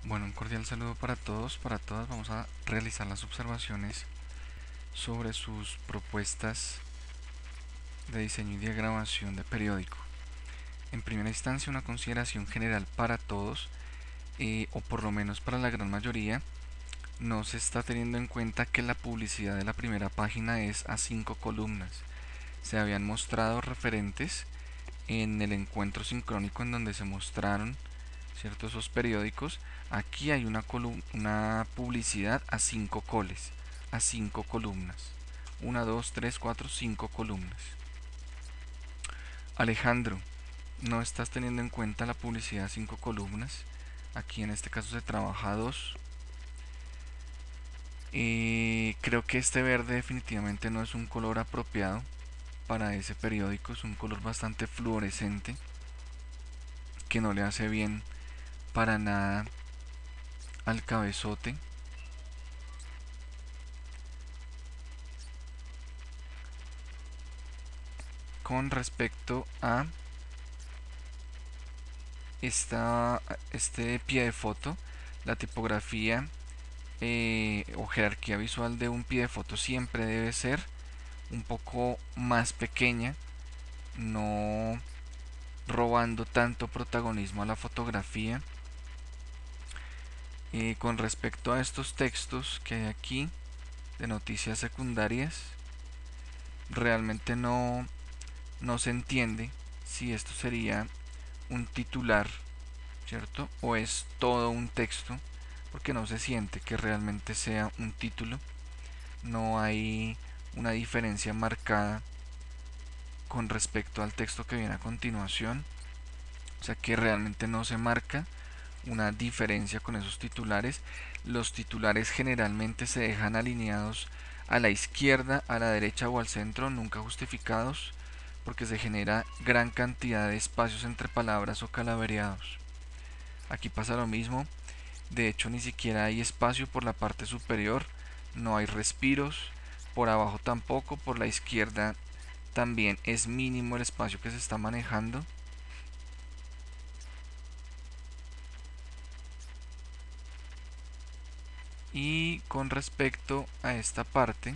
Bueno, un cordial saludo para todos, para todas. Vamos a realizar las observaciones sobre sus propuestas de diseño y diagramación de periódico. En primera instancia, una consideración general para todos, o por lo menos para la gran mayoría. No se está teniendo en cuenta que la publicidad de la primera página es a 5 columnas. Se habían mostrado referentes en el encuentro sincrónico en donde se mostraron, ¿cierto?, esos periódicos. Aquí hay una publicidad a 5 coles, a 5 columnas. Una, 2, 3, 4, 5 columnas. Alejandro, no estás teniendo en cuenta la publicidad a 5 columnas. Aquí en este caso se trabaja a 2. Creo que este verde definitivamente no es un color apropiado para ese periódico. Es un color bastante fluorescente que no le hace bien para nada al cabezote. Con respecto a este pie de foto, la tipografía o jerarquía visual de un pie de foto siempre debe ser un poco más pequeña, no robando tanto protagonismo a la fotografía. Con respecto a estos textos que hay aquí de noticias secundarias, realmente no se entiende si esto sería un titular, ¿cierto? O es todo un texto, porque no se siente que realmente sea un título. No hay una diferencia marcada con respecto al texto que viene a continuación. O sea que realmente no se marca una diferencia con esos titulares. Los titulares generalmente se dejan alineados a la izquierda, a la derecha o al centro, nunca justificados, porque se genera gran cantidad de espacios entre palabras o calavereados. Aquí pasa lo mismo. De hecho, ni siquiera hay espacio por la parte superior, no hay respiros, por abajo tampoco, por la izquierda también es mínimo el espacio que se está manejando. Y con respecto a esta parte,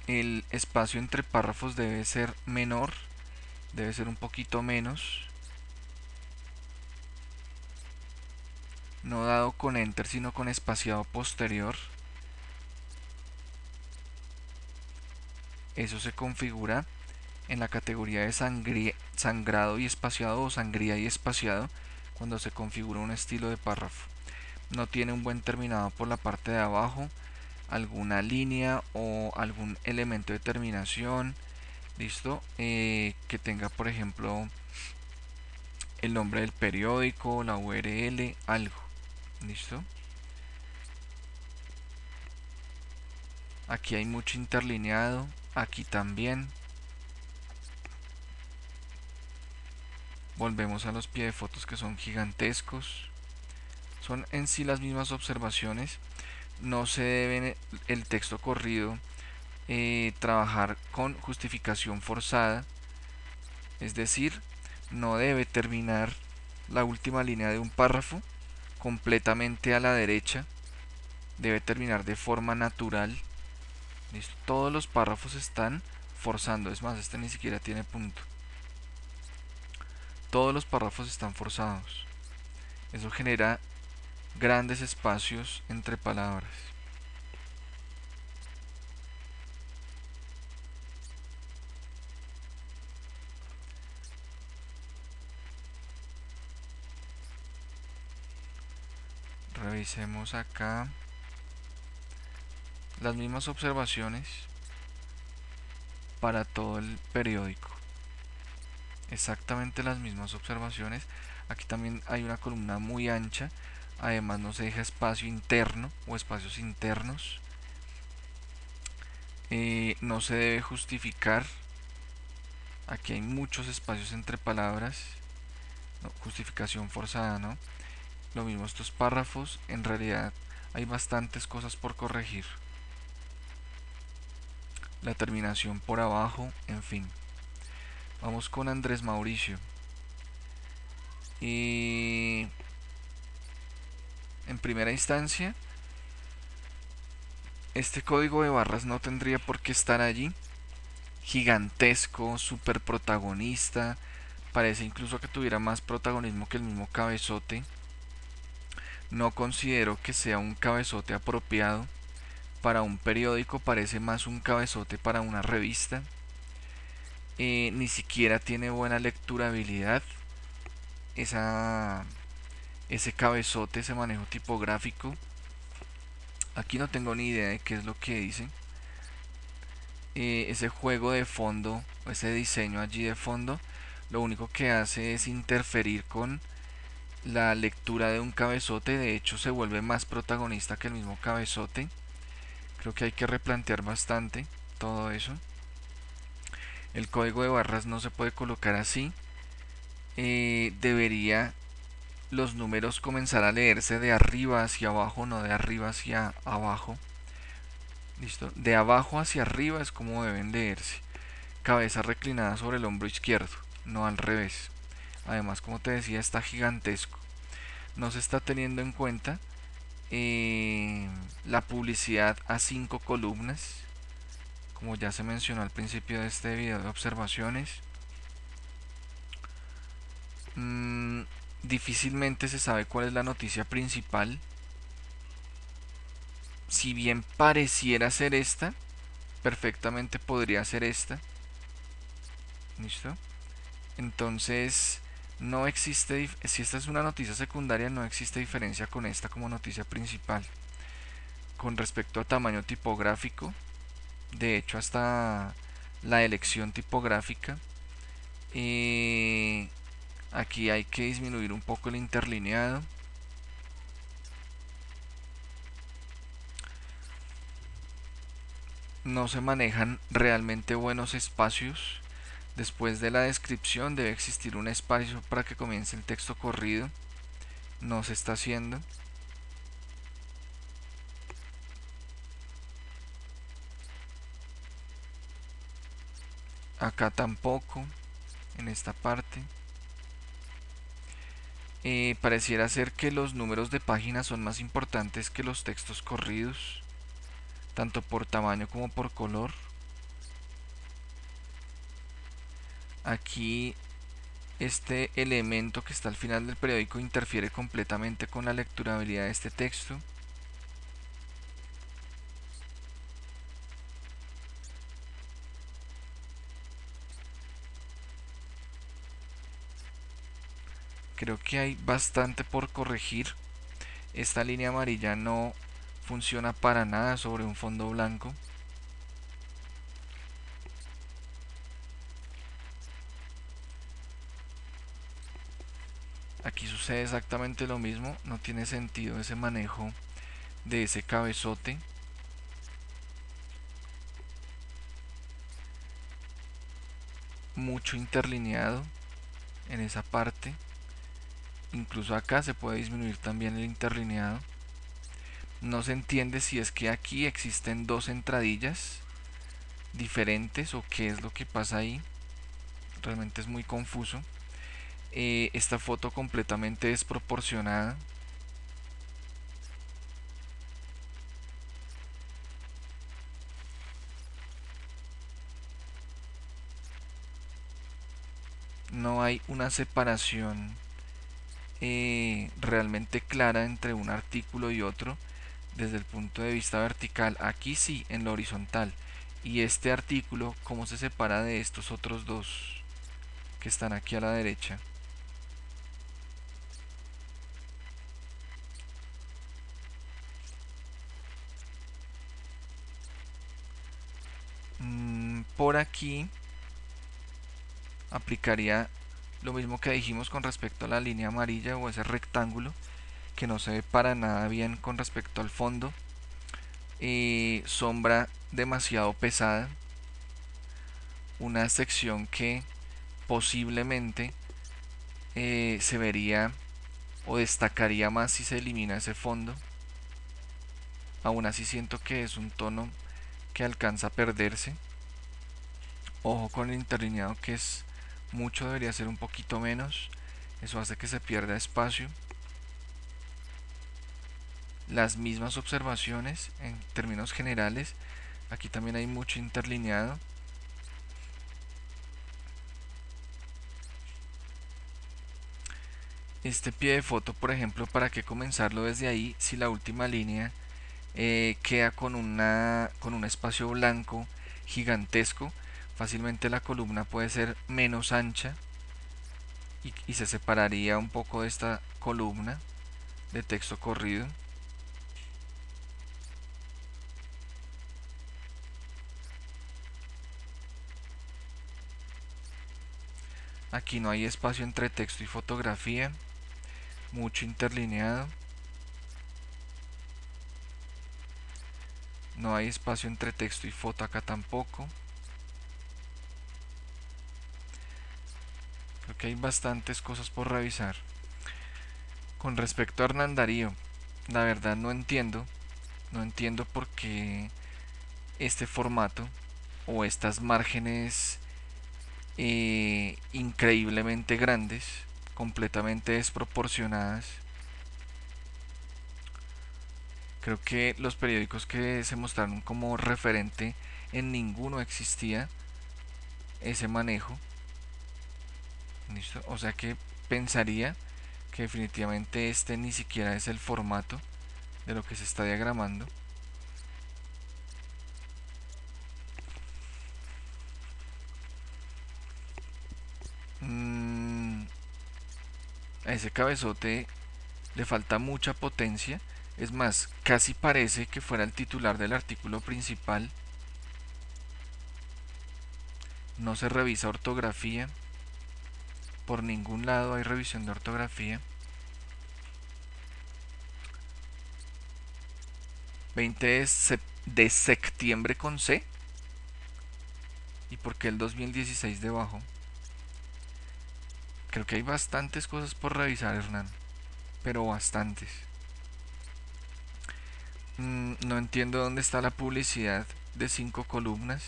el espacio entre párrafos debe ser menor, debe ser un poquito menos, no dado con enter sino con espaciado posterior. Eso se configura en la categoría de sangrado y espaciado o sangría y espaciado cuando se configura un estilo de párrafo. No tiene un buen terminado por la parte de abajo, alguna línea o algún elemento de terminación, listo, que tenga por ejemplo el nombre del periódico, la URL, algo, listo. Aquí hay mucho interlineado, aquí también. Volvemos a los pie de fotos que son gigantescos. Son en sí las mismas observaciones. No se debe el texto corrido trabajar con justificación forzada, es decir, no debe terminar la última línea de un párrafo completamente a la derecha, debe terminar de forma natural. ¿Listo? Todos los párrafos están forzando, es más, este ni siquiera tiene punto. Todos los párrafos están forzados. Eso genera grandes espacios entre palabras. Revisemos acá las mismas observaciones para todo el periódico. Exactamente las mismas observaciones. Aquí también hay una columna muy ancha. Además no se deja espacio interno o espacios internos. No se debe justificar. Aquí hay muchos espacios entre palabras. No, justificación forzada, ¿no? Lo mismo estos párrafos. En realidad hay bastantes cosas por corregir. La terminación por abajo, en fin. Vamos con Andrés Mauricio. Y en primera instancia, este código de barras no tendría por qué estar allí. Gigantesco, super protagonista. Parece incluso que tuviera más protagonismo que el mismo cabezote. No considero que sea un cabezote apropiado para un periódico, parece más un cabezote para una revista. Ni siquiera tiene buena lecturabilidad. Esa, ese cabezote, ese manejo tipográfico. Aquí no tengo ni idea de qué es lo que dice. Ese juego de fondo, ese diseño allí de fondo, lo único que hace es interferir con la lectura de un cabezote. De hecho, se vuelve más protagonista que el mismo cabezote. Creo que hay que replantear bastante todo eso. El código de barras no se puede colocar así. Debería los números comenzar a leerse de arriba hacia abajo, no de arriba hacia abajo. Listo. De abajo hacia arriba es como deben leerse. Cabeza reclinada sobre el hombro izquierdo, no al revés. Además, como te decía, está gigantesco. No se está teniendo en cuenta la publicidad a 5 columnas, como ya se mencionó al principio de este video de observaciones. Difícilmente se sabe cuál es la noticia principal. Si bien pareciera ser esta, perfectamente podría ser esta. ¿Listo? Entonces, no existe, si esta es una noticia secundaria, no existe diferencia con esta como noticia principal. Con respecto a tamaño tipográfico, de hecho hasta la elección tipográfica, aquí hay que disminuir un poco el interlineado. No se manejan realmente buenos espacios. Después de la descripción debe existir un espacio para que comience el texto corrido. No se está haciendo. Acá tampoco, en esta parte. Pareciera ser que los números de páginas son más importantes que los textos corridos, tanto por tamaño como por color. Aquí este elemento que está al final del periódico interfiere completamente con la lecturabilidad de este texto. Creo que hay bastante por corregir. Esta línea amarilla no funciona para nada sobre un fondo blanco. Aquí sucede exactamente lo mismo. No tiene sentido ese manejo de ese cabezote. Mucho interlineado en esa parte. Incluso acá se puede disminuir también el interlineado. No se entiende si es que aquí existen dos entradillas diferentes o qué es lo que pasa ahí. Realmente es muy confuso. Esta foto completamente desproporcionada. No hay una separación realmente clara entre un artículo y otro desde el punto de vista vertical. Aquí sí, en lo horizontal. Y este artículo, ¿cómo se separa de estos otros dos que están aquí a la derecha? Por aquí aplicaría lo mismo que dijimos con respecto a la línea amarilla o ese rectángulo que no se ve para nada bien con respecto al fondo. Sombra demasiado pesada. Una sección que posiblemente se vería o destacaría más si se elimina ese fondo. Aún así siento que es un tono que alcanza a perderse. Ojo con el interlineado que es mucho debería ser un poquito menos. Eso hace que se pierda espacio. Las mismas observaciones en términos generales. Aquí también hay mucho interlineado. Este pie de foto, por ejemplo, ¿para qué comenzarlo desde ahí si la última línea queda con un espacio blanco gigantesco? Fácilmente la columna puede ser menos ancha y se separaría un poco de esta columna de texto corrido. Aquí no hay espacio entre texto y fotografía, mucho interlineado. No hay espacio entre texto y foto acá tampoco. Creo que hay bastantes cosas por revisar. Con respecto a Hernán Darío, la verdad no entiendo por qué este formato o estas márgenes increíblemente grandes, completamente desproporcionadas. Creo que los periódicos que se mostraron como referente, en ninguno existía ese manejo. ¿Listo? O sea que pensaría que definitivamente este ni siquiera es el formato de lo que se está diagramando. Mm, a ese cabezote le falta mucha potencia. Es más, casi parece que fuera el titular del artículo principal. No se revisa ortografía. Por ningún lado hay revisión de ortografía. 20 de septiembre con C. ¿Y por qué el 2016 debajo? Creo que hay bastantes cosas por revisar, Hernán. Pero bastantes. No entiendo dónde está la publicidad de 5 columnas.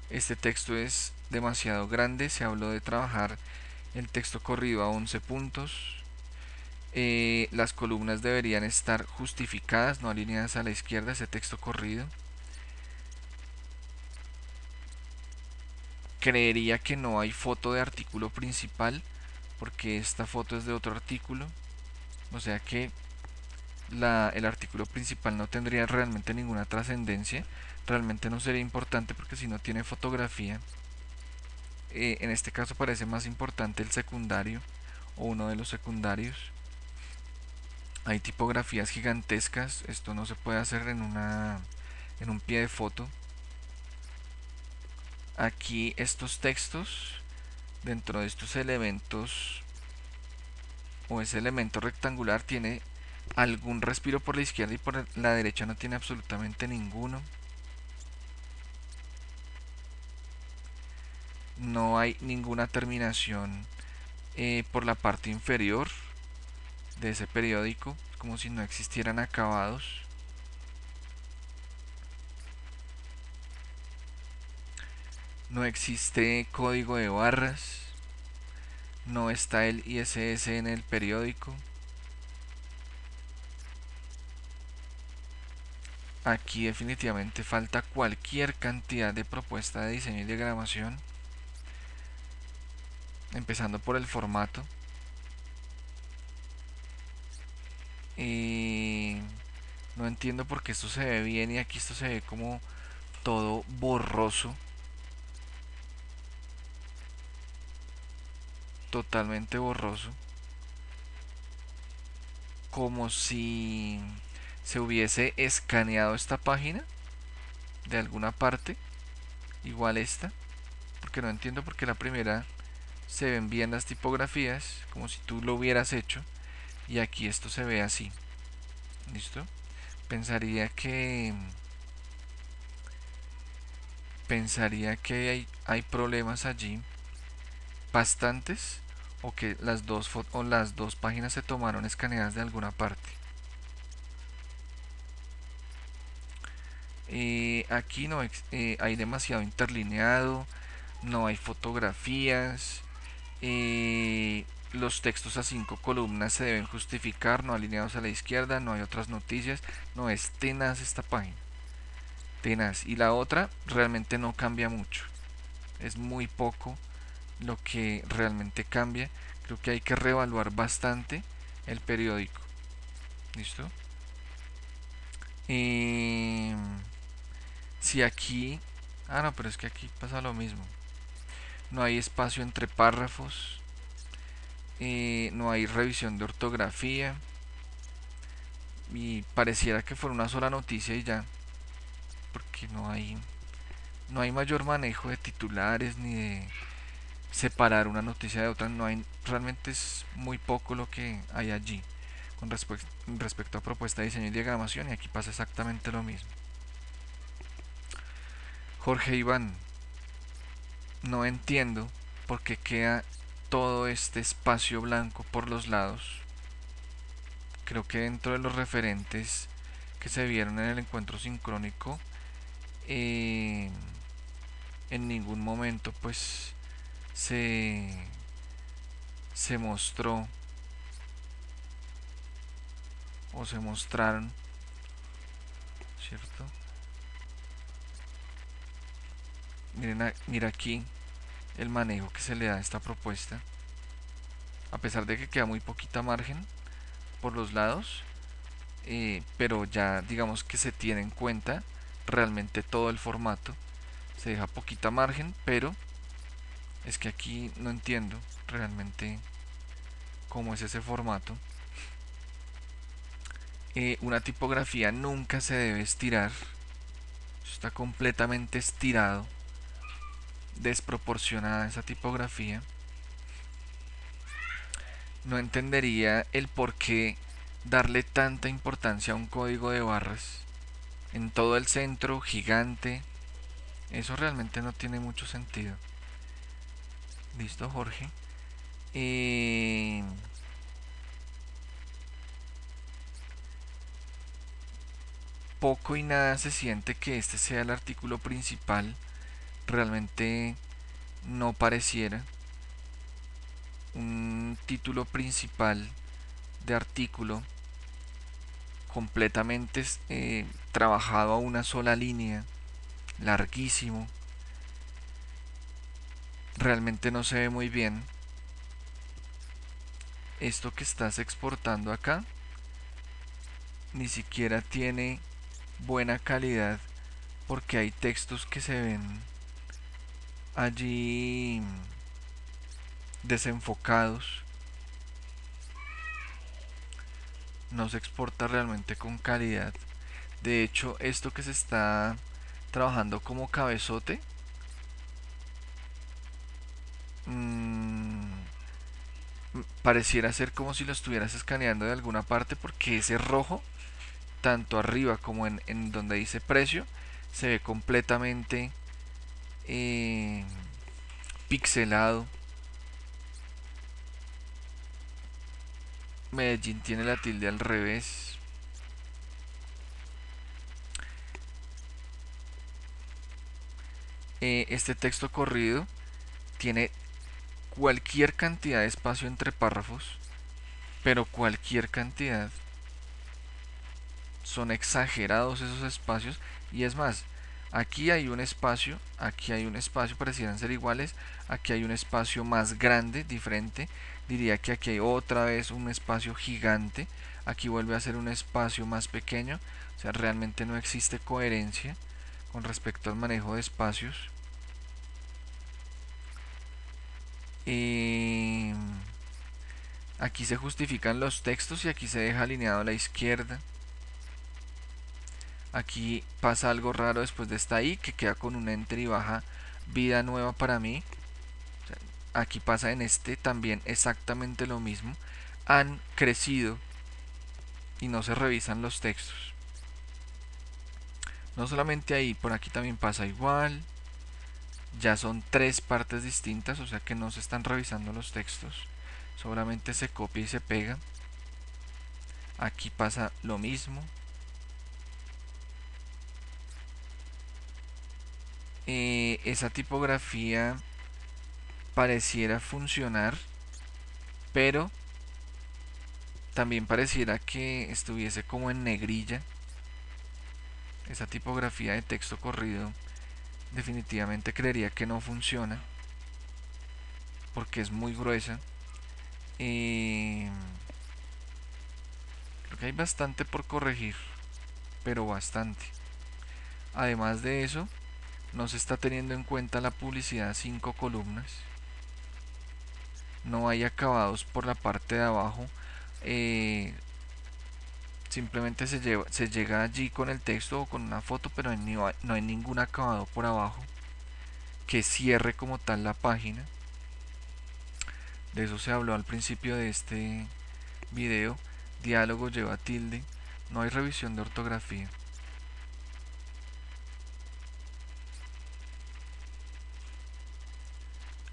Este texto es demasiado grande. Se habló de trabajar el texto corrido a 11 puntos. Las columnas deberían estar justificadas, no alineadas a la izquierda, ese texto corrido. Creería que no hay foto de artículo principal, porque esta foto es de otro artículo. O sea que el artículo principal no tendría realmente ninguna trascendencia. Realmente no sería importante porque si no tiene fotografía, en este caso parece más importante el secundario o uno de los secundarios. Hay tipografías gigantescas, esto no se puede hacer en un pie de foto. Aquí estos textos, dentro de estos elementos o ese elemento rectangular, tiene algún respiro por la izquierda y por la derecha no tiene absolutamente ninguno. No hay ninguna terminación por la parte inferior de ese periódico, como si no existieran acabados. No existe código de barras. No está el ISS en el periódico. Aquí definitivamente falta cualquier cantidad de propuesta de diseño y diagramación. Empezando por el formato. No entiendo por qué esto se ve bien y aquí esto se ve como todo borroso. Totalmente borroso. Como si se hubiese escaneado esta página de alguna parte. Igual esta. Porque no entiendo por qué la primera se ven bien las tipografías. Como si tú lo hubieras hecho. Y aquí esto se ve así. ¿Listo? Pensaría que hay problemas allí, bastantes, o que las dos páginas se tomaron escaneadas de alguna parte. Aquí no hay demasiado interlineado, no hay fotografías, los textos a 5 columnas se deben justificar, no alineados a la izquierda, no hay otras noticias, no, es tenaz esta página, tenaz. Y la otra realmente no cambia mucho, es muy poco lo que realmente cambia. Creo que hay que reevaluar bastante el periódico. ¿Listo? Eh, si aquí... Ah, no, pero es que aquí pasa lo mismo. No hay espacio entre párrafos. No hay revisión de ortografía. Y pareciera que fuera una sola noticia y ya. Porque no hay mayor manejo de titulares ni de separar una noticia de otra. No hay, realmente es muy poco lo que hay allí con respecto a propuesta de diseño y diagramación, y aquí pasa exactamente lo mismo. Jorge Iván, no entiendo por qué queda todo este espacio blanco por los lados. Creo que dentro de los referentes que se vieron en el encuentro sincrónico, eh, en ningún momento pues se, se mostró o se mostraron, ¿cierto? Mira aquí el manejo que se le da a esta propuesta. A pesar de que queda muy poquita margen por los lados, pero ya digamos que se tiene en cuenta realmente todo el formato. Se deja poquita margen, pero es que aquí no entiendo realmente cómo es ese formato. Una tipografía nunca se debe estirar. Está completamente estirado, desproporcionada esa tipografía. No entendería el por qué darle tanta importancia a un código de barras en todo el centro, gigante. Eso realmente no tiene mucho sentido. Listo, Jorge. Eh, Poco y nada se siente que este sea el artículo principal. Realmente no pareciera un título principal de artículo completamente trabajado a una sola línea, larguísimo. Realmente no se ve muy bien. Esto que estás exportando acá ni siquiera tiene buena calidad, porque hay textos que se ven allí desenfocados. No se exporta realmente con calidad. De hecho, esto que se está trabajando como cabezote, mmm, pareciera ser como si lo estuvieras escaneando de alguna parte, porque ese rojo, tanto arriba como en donde dice precio, se ve completamente eh, pixelado. Medellín tiene la tilde al revés. Este texto corrido tiene cualquier cantidad de espacio entre párrafos, pero cualquier cantidad. Son exagerados esos espacios. Y es más, aquí hay un espacio, aquí hay un espacio, parecieran ser iguales. Aquí hay un espacio más grande, diferente. Diría que aquí hay otra vez un espacio gigante. Aquí vuelve a ser un espacio más pequeño. O sea, realmente no existe coherencia con respecto al manejo de espacios. Eh, Aquí se justifican los textos y aquí se deja alineado a la izquierda. Aquí pasa algo raro después de esta I, que queda con un enter y baja vida nueva para mí. O sea, aquí pasa en este también exactamente lo mismo. Han crecido y no se revisan los textos. No solamente ahí, por aquí también pasa igual. Ya son 3 partes distintas, o sea que no se están revisando los textos. Solamente se copia y se pega. Aquí pasa lo mismo. Esa tipografía pareciera funcionar, pero también pareciera que estuviese como en negrilla. Esa tipografía de texto corrido definitivamente creería que no funciona porque es muy gruesa. Creo que hay bastante por corregir, pero bastante. Además de eso, no se está teniendo en cuenta la publicidad 5 columnas. No hay acabados por la parte de abajo. Eh, Simplemente se llega allí con el texto o con una foto, pero no hay ningún acabado por abajo que cierre como tal la página. De eso se habló al principio de este video. Diálogo lleva tilde. No hay revisión de ortografía.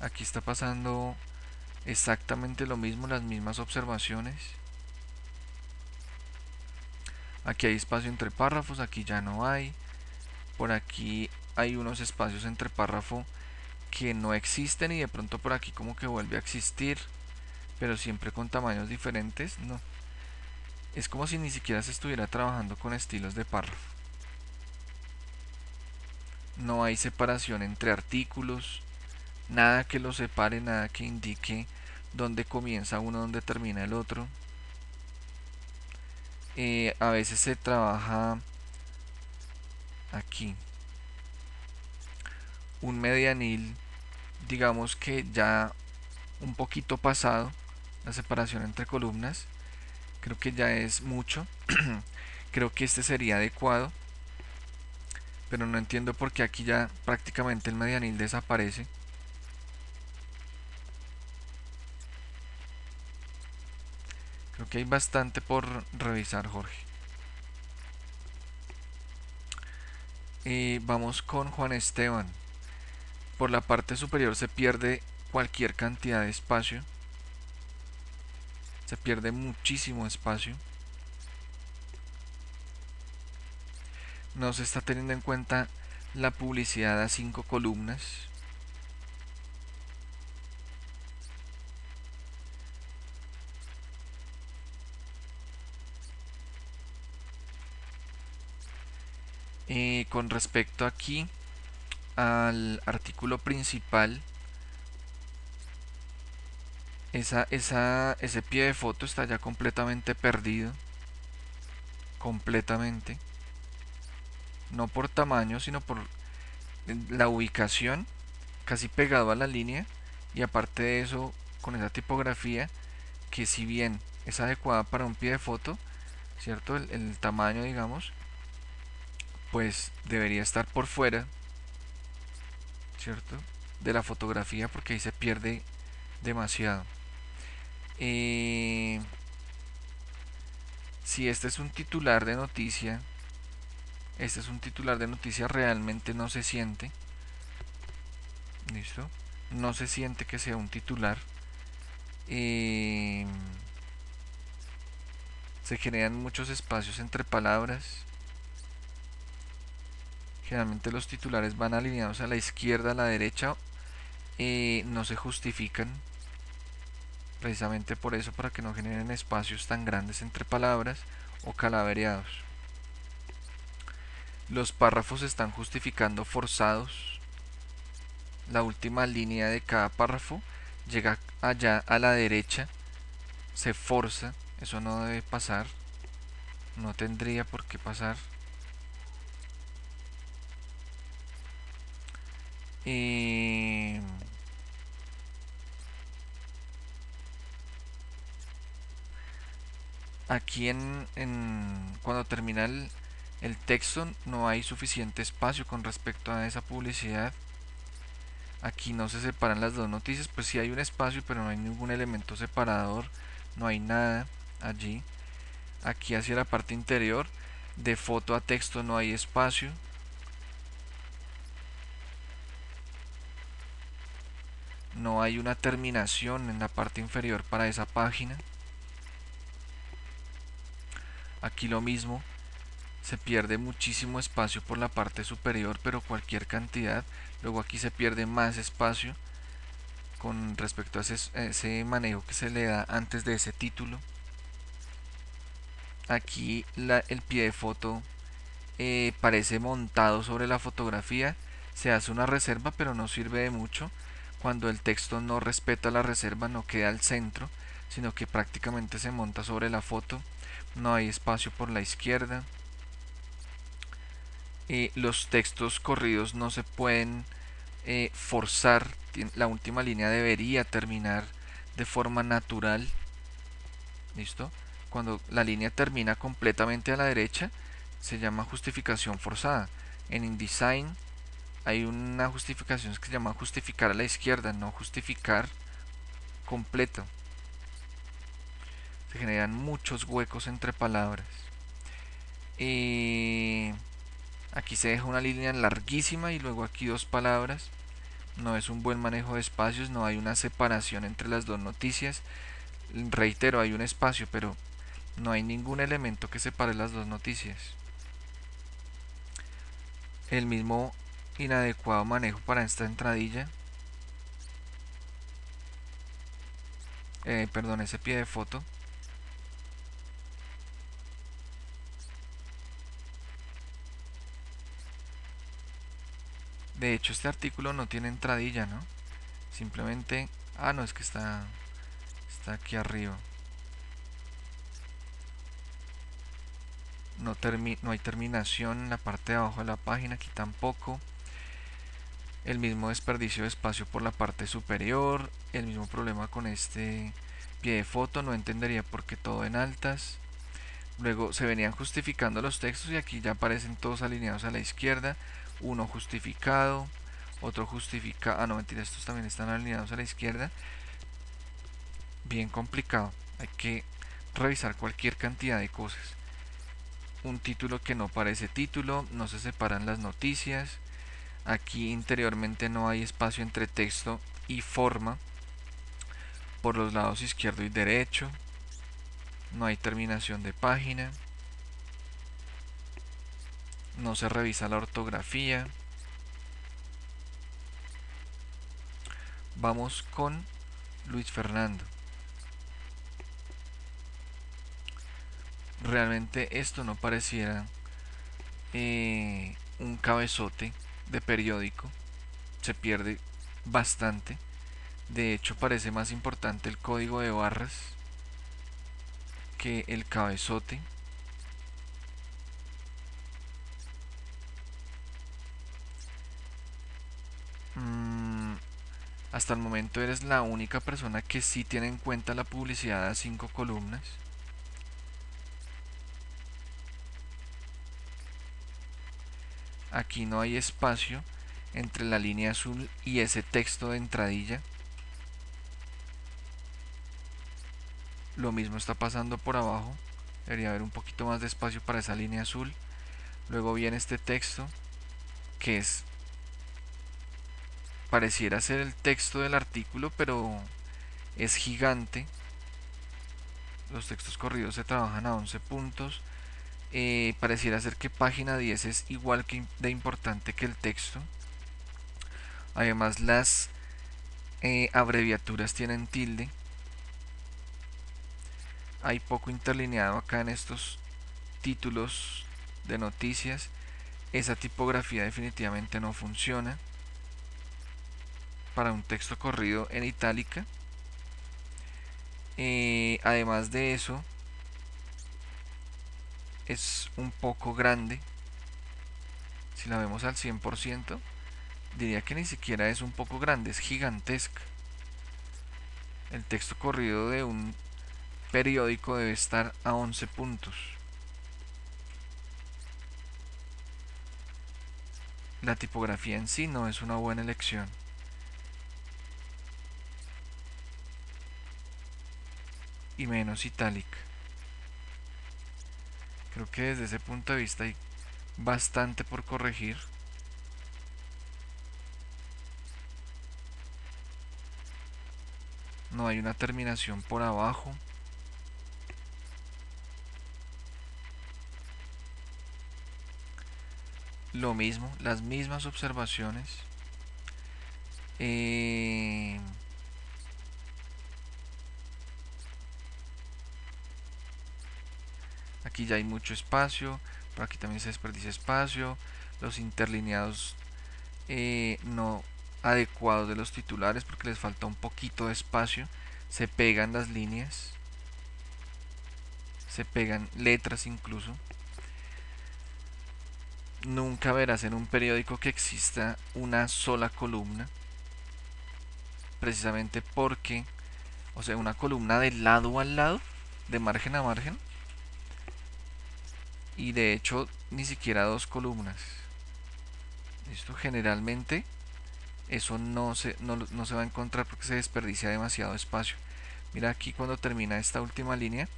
Aquí está pasando exactamente lo mismo, las mismas observaciones. Aquí hay espacio entre párrafos, aquí ya no hay. Por aquí hay unos espacios entre párrafo que no existen y de pronto por aquí como que vuelve a existir, pero siempre con tamaños diferentes. No, es como si ni siquiera se estuviera trabajando con estilos de párrafo. No hay separación entre artículos, nada que los separe, nada que indique dónde comienza uno, dónde termina el otro. A veces se trabaja aquí un medianil, digamos que ya un poquito pasado la separación entre columnas. Creo que ya es mucho. Creo que este sería adecuado, pero no entiendo por qué aquí ya prácticamente el medianil desaparece. Creo que hay bastante por revisar, Jorge. Vamos con Juan Esteban. Por la parte superior se pierde cualquier cantidad de espacio. Se pierde muchísimo espacio. No se está teniendo en cuenta la publicidad a 5 columnas. Con respecto aquí al artículo principal, ese pie de foto está ya completamente perdido. Completamente. No por tamaño, sino por la ubicación, casi pegado a la línea. Y aparte de eso, con esa tipografía, que si bien es adecuada para un pie de foto, ¿cierto? El tamaño, digamos, pues debería estar por fuera, ¿cierto? De la fotografía, porque ahí se pierde demasiado. Si este es un titular de noticia, este es un titular de noticia, realmente no se siente. ¿Listo? No se siente que sea un titular. Se generan muchos espacios entre palabras. Generalmente los titulares van alineados a la izquierda, a la derecha. No se justifican. Precisamente por eso, para que no generen espacios tan grandes entre palabras o calavereados. Los párrafos se están justificando forzados. La última línea de cada párrafo llega allá a la derecha, se forza. Eso no debe pasar, no tendría por qué pasar. Aquí cuando termina el texto no hay suficiente espacio con respecto a esa publicidad. Aquí no se separan las dos noticias, pues sí hay un espacio, pero no hay ningún elemento separador, no hay nada allí. Aquí hacia la parte interior, de foto a texto no hay espacio. No hay una terminación en la parte inferior para esa página. Aquí lo mismo, se pierde muchísimo espacio por la parte superior, pero cualquier cantidad. Luego aquí se pierde más espacio. con respecto a ese manejo que se le da antes de ese título. Aquí el pie de foto parece montado sobre la fotografía. Se hace una reserva, pero no sirve de mucho cuando el texto no respeta la reserva, no queda al centro, sino que prácticamente se monta sobre la foto. No hay espacio por la izquierda. Los textos corridos no se pueden forzar. La última línea debería terminar de forma natural. ¿Listo? Cuando la línea termina completamente a la derecha, se llama justificación forzada. En InDesign hay una justificación que se llama justificar a la izquierda, no justificar completo. Se generan muchos huecos entre palabras. Aquí se deja una línea larguísima y luego aquí dos palabras. No es un buen manejo de espacios, no hay una separación entre las dos noticias. Reitero, hay un espacio, pero no hay ningún elemento que separe las dos noticias. El mismo inadecuado manejo para esta entradilla. Perdón, ese pie de foto. De hecho, este artículo no tiene entradilla, ¿no? Simplemente... Ah, no, es que está aquí arriba. No hay terminación en la parte de abajo de la página, aquí tampoco. El mismo desperdicio de espacio por la parte superior. El mismo problema con este pie de foto. No entendería por qué todo en altas. Luego se venían justificando los textos y aquí ya aparecen todos alineados a la izquierda. Uno justificado, otro justificado. Ah, no, mentira, estos también están alineados a la izquierda. Bien complicado. Hay que revisar cualquier cantidad de cosas. Un título que no parece título, no se separan las noticias. Aquí interiormente no hay espacio entre texto y forma por los lados izquierdo y derecho. No hay terminación de página. No se revisa la ortografía. Vamos con Luis Fernando. Realmente esto no pareciera un cabezote de periódico. Se pierde bastante. De hecho, parece más importante el código de barras que el cabezote. Hasta el momento eres la única persona que sí tiene en cuenta la publicidad a 5 columnas. Aquí no hay espacio entre la línea azul y ese texto de entradilla. Lo mismo está pasando por abajo. Debería haber un poquito más de espacio para esa línea azul. Luego viene este texto que pareciera ser el texto del artículo, pero es gigante. Los textos corridos se trabajan a 11 puntos. Pareciera ser que página 10 es igual de importante que el texto. Además, las abreviaturas tienen tilde. Hay poco interlineado acá en estos títulos de noticias. Esa tipografía definitivamente no funciona para un texto corrido en itálica. Además de eso, es un poco grande. Si la vemos al 100%, diría que ni siquiera es un poco grande, es gigantesca. El texto corrido de un periódico debe estar a 11 puntos. La tipografía en sí no es una buena elección. Y menos itálica. Creo que desde ese punto de vista hay bastante por corregir. No hay una terminación por abajo. Lo mismo, las mismas observaciones. aquí ya hay mucho espacio, por aquí también se desperdicia espacio, los interlineados no adecuados de los titulares porque les falta un poquito de espacio, se pegan las líneas, se pegan letras incluso. Nunca verás en un periódico que exista una sola columna, precisamente porque, o sea, una columna de lado a lado, de margen a margen, y de hecho ni siquiera dos columnas. Esto generalmente eso no se va a encontrar porque se desperdicia demasiado espacio. Mira aquí cuando termina esta última línea,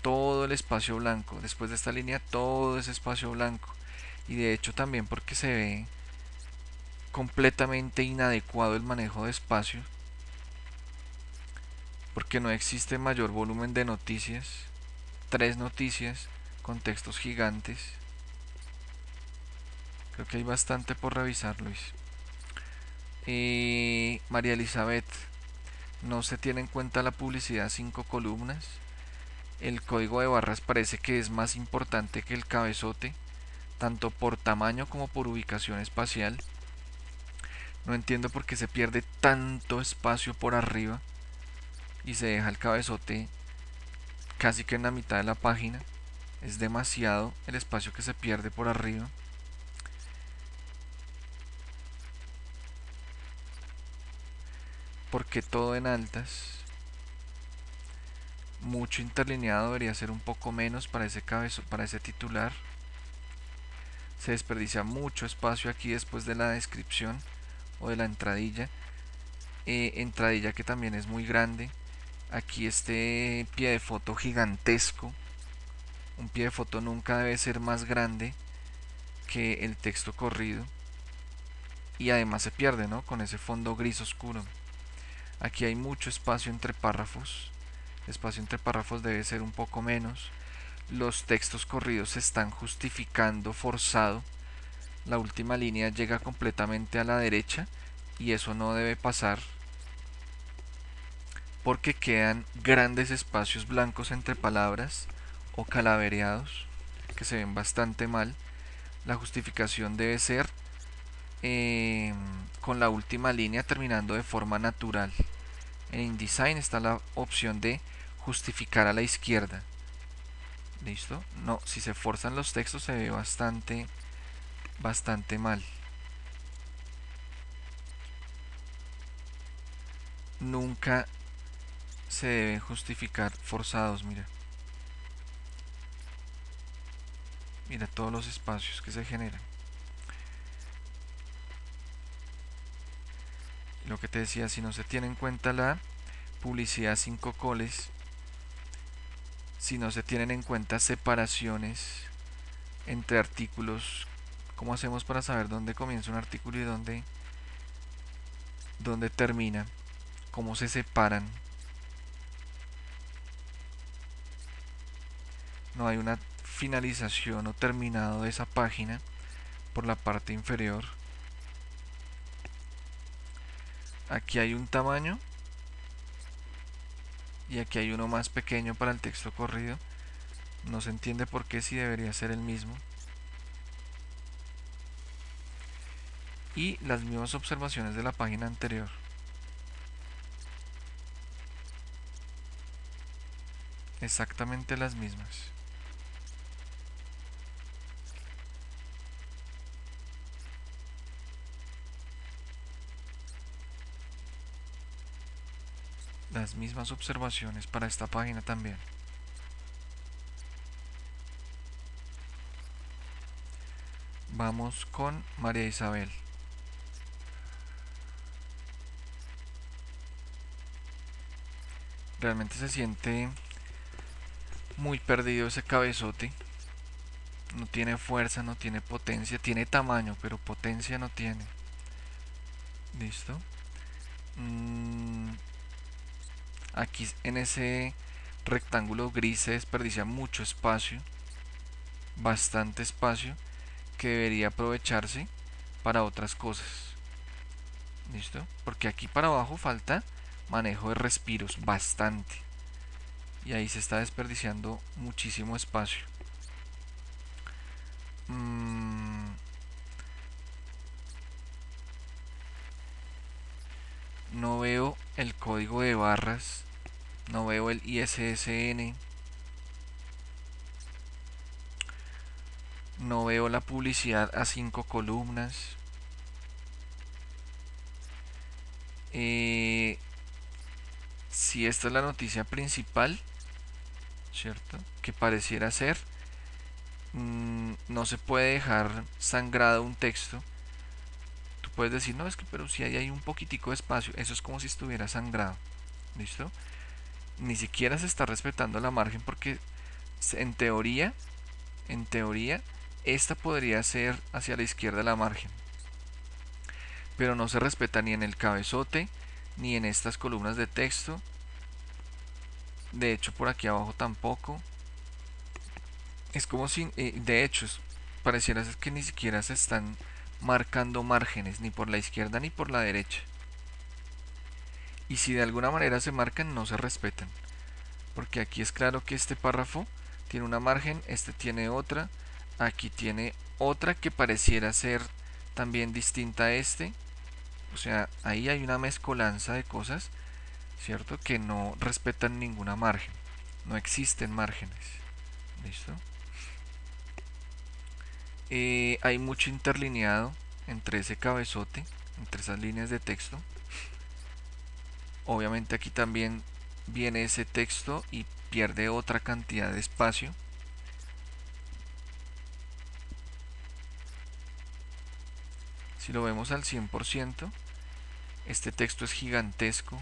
todo el espacio blanco. Después de esta línea, todo ese espacio blanco. Y de hecho también porque se ve completamente inadecuado el manejo de espacio. Porque no existe mayor volumen de noticias. 3 noticias con textos gigantes. Creo que hay bastante por revisar, Luis. María Elizabeth, no se tiene en cuenta la publicidad 5 columnas. El código de barras parece que es más importante que el cabezote, tanto por tamaño como por ubicación espacial. No entiendo por qué se pierde tanto espacio por arriba y se deja el cabezote casi que en la mitad de la página. Es demasiado el espacio que se pierde por arriba. Porque todo en altas. Mucho interlineado, debería ser un poco menos para ese titular. Se desperdicia mucho espacio aquí después de la descripción o de la entradilla. Entradilla que también es muy grande. Aquí este pie de foto gigantesco. Un pie de foto nunca debe ser más grande que el texto corrido. Y además se pierde, ¿no? Con ese fondo gris oscuro. Aquí hay mucho espacio entre párrafos. El espacio entre párrafos debe ser un poco menos. Los textos corridos se están justificando forzado. La última línea llega completamente a la derecha y eso no debe pasar porque quedan grandes espacios blancos entre palabras o calavereados que se ven bastante mal. La justificación debe ser con la última línea terminando de forma natural. En InDesign está la opción de justificar a la izquierda. ¿Listo? No, si se forzan los textos se ve bastante mal. Nunca se deben justificar forzados, mira. Mira todos los espacios que se generan. Lo que te decía, si no se tiene en cuenta la publicidad 5 coles, si no se tienen en cuenta separaciones entre artículos, ¿cómo hacemos para saber dónde comienza un artículo y dónde termina? ¿Cómo se separan? No hay una finalización o terminado de esa página por la parte inferior. Aquí hay un tamaño y aquí hay uno más pequeño para el texto corrido. No se entiende por qué, si debería ser el mismo. Y las mismas observaciones de la página anterior. Exactamente las mismas. Las mismas observaciones para esta página también. Vamos con María Isabel. Realmente se siente muy perdido ese cabezote. No tiene fuerza, no tiene potencia. Tiene tamaño, pero potencia no tiene. ¿Listo? Aquí en ese rectángulo gris se desperdicia mucho espacio. Bastante espacio que debería aprovecharse para otras cosas. ¿Listo? Porque aquí para abajo falta manejo de respiros bastante. Y ahí se está desperdiciando muchísimo espacio. No veo el código de barras, no veo el ISSN, no veo la publicidad a 5 columnas. Si esta es la noticia principal, ¿cierto? Que pareciera ser, no se puede dejar sangrado un texto. Tú puedes decir, no, es que pero si hay un poquitico de espacio, eso es como si estuviera sangrado. ¿Listo? Ni siquiera se está respetando la margen porque en teoría, en teoría, esta podría ser hacia la izquierda de la margen. Pero no se respeta ni en el cabezote, ni en estas columnas de texto. De hecho, por aquí abajo tampoco. Es como si, de hecho, pareciera ser que ni siquiera se están marcando márgenes, ni por la izquierda ni por la derecha. Y si de alguna manera se marcan, no se respetan. Porque aquí es claro que este párrafo tiene una margen, este tiene otra, aquí tiene otra que pareciera ser también distinta a este. O sea, ahí hay una mezcolanza de cosas, ¿cierto? Que no respetan ninguna margen. No existen márgenes. ¿Listo? Hay mucho interlineado entre ese cabezote, entre esas líneas de texto. Obviamente aquí también viene ese texto y pierde otra cantidad de espacio. Si lo vemos al 100%, este texto es gigantesco.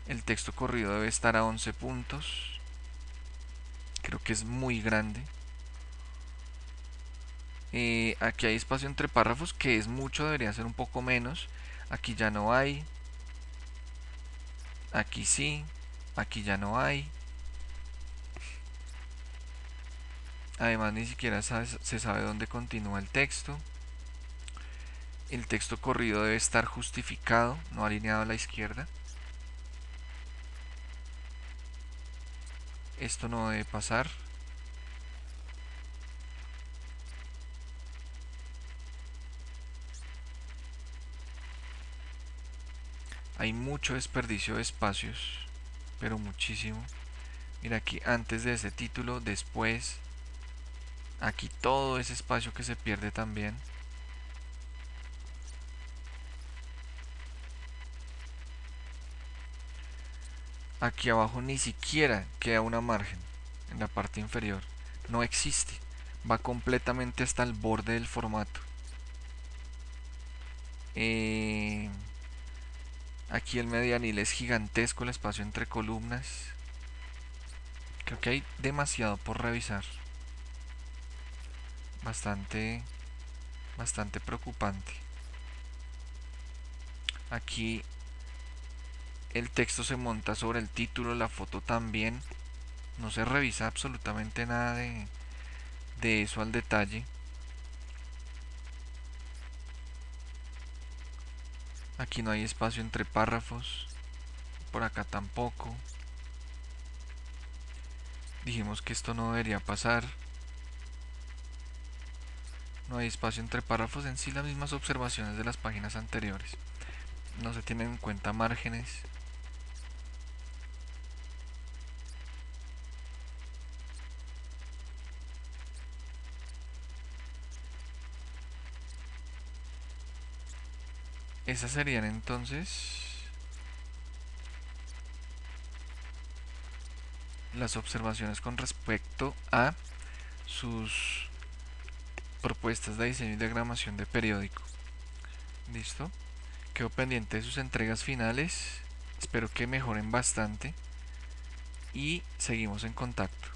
El texto corrido debe estar a 11 puntos. Creo que es muy grande. Aquí hay espacio entre párrafos, que es mucho, debería ser un poco menos. Aquí ya no hay. Aquí sí. Aquí ya no hay. Además ni siquiera se sabe dónde continúa el texto. El texto corrido debe estar justificado, no alineado a la izquierda. Esto no debe pasar. Hay mucho desperdicio de espacios, pero muchísimo. Mira aquí antes de ese título, después. Aquí todo ese espacio que se pierde también. Aquí abajo ni siquiera queda una margen en la parte inferior. No existe. Va completamente hasta el borde del formato. Aquí el medianil es gigantesco, el espacio entre columnas. Creo que hay demasiado por revisar. Bastante, bastante preocupante. Aquí el texto se monta sobre el título, la foto también. No se revisa absolutamente nada de eso al detalle. Aquí no hay espacio entre párrafos. Por acá tampoco. Dijimos que esto no debería pasar. No hay espacio entre párrafos, en sí las mismas observaciones de las páginas anteriores. No se tienen en cuenta márgenes. Esas serían entonces las observaciones con respecto a sus propuestas de diseño y diagramación de periódico. ¿Listo? Quedo pendiente de sus entregas finales. Espero que mejoren bastante. Y seguimos en contacto.